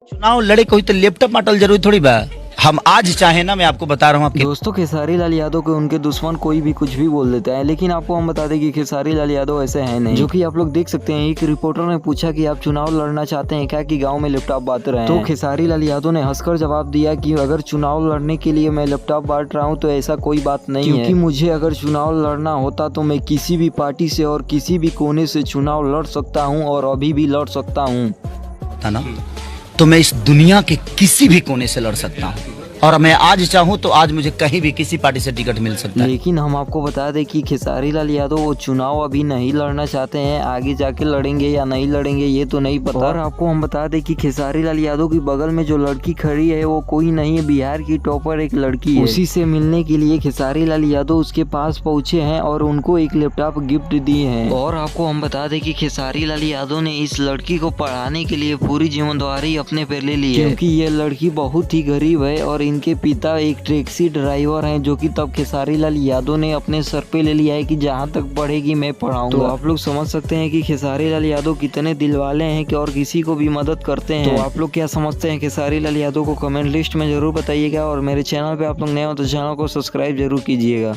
चुनाव लड़े कोई तो लैपटॉप माटल जरूरी थोड़ी बा। हम आज चाहे ना, मैं आपको बता रहा हूँ आपके दोस्तों, खेसारी लाल यादव को उनके दुश्मन कोई भी कुछ भी बोल देता है, लेकिन आपको हम बता दें कि खेसारी लाल यादव ऐसे हैं नहीं। जो कि आप लोग देख सकते हैं, एक रिपोर्टर ने पूछा कि आप चुनाव लड़ना चाहते हैं क्या, कि गांव में लैपटॉप बांट रहे हैं। तो खेसारी लाल यादव ने हंसकर जवाब दिया कि अगर चुनाव लड़ने के लिए मैं लैपटॉप बांट रहा हूँ तो ऐसा कोई बात नहीं है, क्योंकि मुझे अगर चुनाव लड़ना होता तो मैं किसी भी पार्टी से और किसी भी कोने से चुनाव लड़ सकता हूँ और अभी भी लड़ सकता हूँ। था ना, तो मैं इस दुनिया के किसी भी कोने से लड़ सकता हूँ और मैं आज चाहूँ तो आज मुझे कहीं भी किसी पार्टी से टिकट मिल सकता है। लेकिन हम आपको बता दें कि खेसारी लाल यादव वो चुनाव अभी नहीं लड़ना चाहते हैं, आगे जाके लड़ेंगे या नहीं लड़ेंगे ये तो नहीं पता। और आपको हम बता दें कि खेसारी लाल यादव की बगल में जो लड़की खड़ी है वो कोई नहीं है, बिहार की टॉपर एक लड़की है। उसी से मिलने के लिए खेसारी लाल यादव उसके पास पहुंचे हैं और उनको एक लैपटॉप गिफ्ट दिए हैं। और आपको हम बता दें कि खेसारी लाल यादव ने इस लड़की को पढ़ाने के लिए पूरी जिम्मेदारी अपने पे ले ली है, क्योंकि ये लड़की बहुत ही गरीब है और इनके पिता एक टैक्सी ड्राइवर हैं, जो कि तब खेसारी लाल यादव ने अपने सर पे ले लिया है कि जहां तक पढ़ेगी मैं पढ़ाऊंगा। तो आप लोग समझ सकते हैं कि खेसारी लाल यादव कितने दिलवाले हैं कि और किसी को भी मदद करते हैं। तो आप लोग क्या समझते हैं खेसारी लाल यादव को, कमेंट लिस्ट में जरूर बताइएगा। और मेरे चैनल पे आप लोग नए हो तो चैनल को सब्सक्राइब जरूर कीजिएगा।